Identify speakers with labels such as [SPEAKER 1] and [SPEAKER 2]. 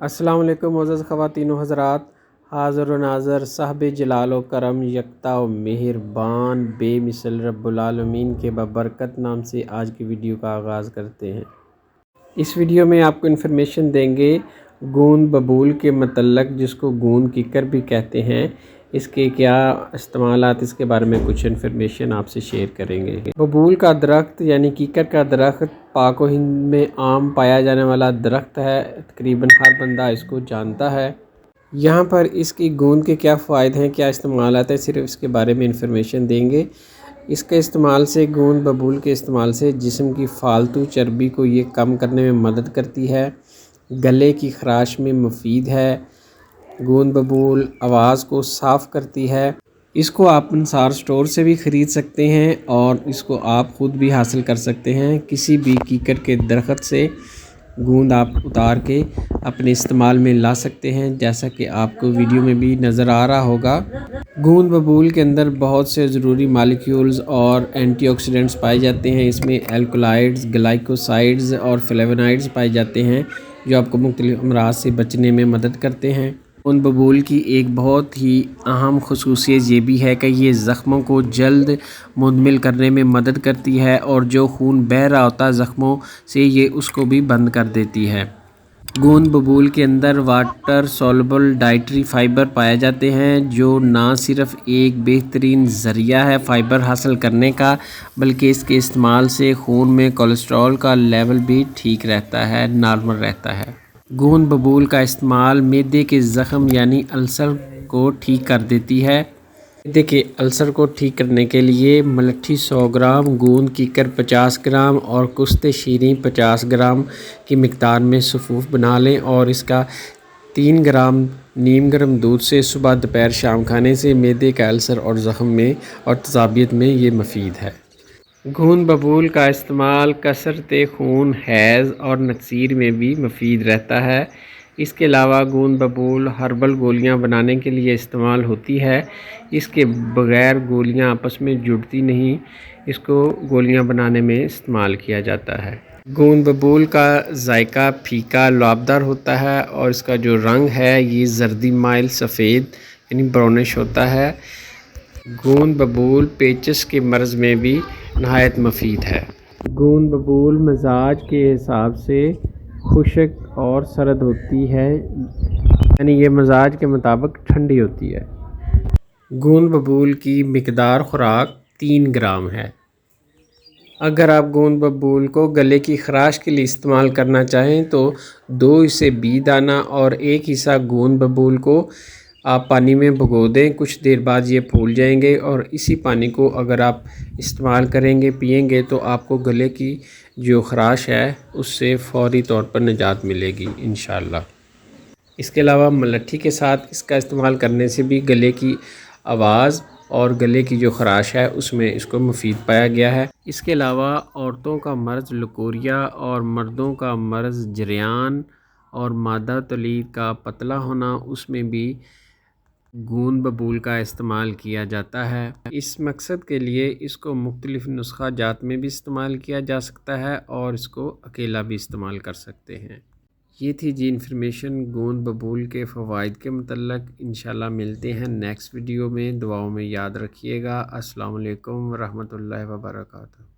[SPEAKER 1] अस्सलाम वालेकुम मुअज़्ज़ज़ ख़वातीन व हज़रात, हाज़िर व नाज़र साहब जलाल व करम यकता व मेहरबान बेमिसल रब्बुल आलमीन के बबरकत नाम से आज की वीडियो का आगाज़ करते हैं। इस वीडियो में आपको इन्फॉर्मेशन देंगे गूंद बबूल के मतल्लक, जिसको गूंद कीकर भी कहते हैं। इसके क्या इस्तेमालात, इसके बारे में कुछ इन्फॉर्मेशन आपसे शेयर करेंगे। बबूल का दरख्त यानी कीकर का दरख्त पाक व हिंद में आम पाया जाने वाला दरख्त है। तकरीबन हर बंदा इसको जानता है। यहाँ पर इसकी गूंद के क्या फ़ायदे हैं, क्या इस्तेमालात है, सिर्फ इसके बारे में इन्फॉर्मेशन देंगे। इसके इस्तेमाल से, गूंद बबूल के इस्तेमाल से जिस्म की फ़ालतू चर्बी को ये कम करने में मदद करती है। गले की ख़राश में मुफीद है। गूंद बबूल आवाज़ को साफ़ करती है। इसको आप अंसार स्टोर से भी ख़रीद सकते हैं और इसको आप ख़ुद भी हासिल कर सकते हैं। किसी भी कीकर के दरख्त से गूंद आप उतार के अपने इस्तेमाल में ला सकते हैं, जैसा कि आपको वीडियो में भी नज़र आ रहा होगा। गूंद बबूल के अंदर बहुत से ज़रूरी मालिक्यूल्स और एंटीऑक्सीडेंट्स पाए जाते हैं। इसमें एल्कोलाइड्स, ग्लाइकोसाइड्स और फ्लेवोनाइड्स पाए जाते हैं, जो आपको मुख्तलिफ अमराज से बचने में मदद करते हैं। गूंद बबूल की एक बहुत ही अहम ख़ुसूसियत ये भी है कि ये ज़ख्मों को जल्द मुंदमिल करने में मदद करती है और जो खून बह रहा होता है ज़ख्मों से, ये उसको भी बंद कर देती है। गूंद बबूल के अंदर वाटर सॉल्युबल डाइटरी फ़ाइबर पाए जाते हैं, जो ना सिर्फ़ एक बेहतरीन ज़रिया है फ़ाइबर हासिल करने का, बल्कि इसके इस्तेमाल से खून में कोलेस्ट्रॉल का लेवल भी ठीक रहता है, नॉर्मल रहता है। गूंद बबूल का इस्तेमाल मैदे के ज़ख़म यानी अल्सर को ठीक कर देती है। मैदे के अल्सर को ठीक करने के लिए मलट्ठी 100 ग्राम, गूंद कीकर 50 ग्राम और कुश्ते शीरी 50 ग्राम की मिकदार में सफ़ूफ बना लें और इसका 3 ग्राम नीम गर्म दूध से सुबह दोपहर शाम खाने से मैदे का अल्सर और ज़ख़म में और तज़ाबियत में ये मुफीद है। गूंद बबूल का इस्तेमाल कसरत खून, हैज़ और नक्सीर में भी मुफीद रहता है। इसके अलावा गूंद बबूल हर्बल गोलियां बनाने के लिए इस्तेमाल होती है। इसके बग़ैर गोलियां आपस में जुड़ती नहीं, इसको गोलियां बनाने में इस्तेमाल किया जाता है। गूंद बबूल का जायका फीका लुआबदार होता है और इसका जो रंग है ये जर्दी माइल सफ़ेद यानी ब्राउनिश होता है। गूंद बबूल पेचस के मर्ज़ में भी नहायत मुफीद है। गूंद बबूल मिजाज के हिसाब से खुश्क और सर्द होती है, यानी ये मिजाज के मुताबिक ठंडी होती है। गूंद बबूल की मिकदार खुराक 3 ग्राम है। अगर आप गूंद बबूल को गले की ख़राश के लिए इस्तेमाल करना चाहें तो 2 हिस्से बी दाना और 1 हिस्सा गूंद बबूल को आप पानी में भिगो दें। कुछ देर बाद ये फूल जाएंगे और इसी पानी को अगर आप इस्तेमाल करेंगे, पिएंगे, तो आपको गले की जो ख़राश है उससे फ़ौरी तौर पर निजात मिलेगी इंशाअल्लाह। इसके अलावा मलट्ठी के साथ इसका इस्तेमाल करने से भी गले की आवाज़ और गले की जो ख़राश है उसमें इसको मुफीद पाया गया है। इसके अलावा औरतों का मर्ज़ लकोरिया और मर्दों का मर्ज़ जरियान और मादा तौलीद का पतला होना, उसमें भी गूंद बबूल का इस्तेमाल किया जाता है। इस मकसद के लिए इसको मुख्तलिफ़ नुस्खा जात में भी इस्तेमाल किया जा सकता है और इसको अकेला भी इस्तेमाल कर सकते हैं। ये थी जी इन्फॉर्मेशन गूंद बबूल के फ़वाइद के मतलब। इंशाल्लाह मिलते हैं नेक्स्ट वीडियो में। दुआओं में याद रखिएगा। अस्सलाम वालेकुम व रहमतुल्लाहि व बरकातहू।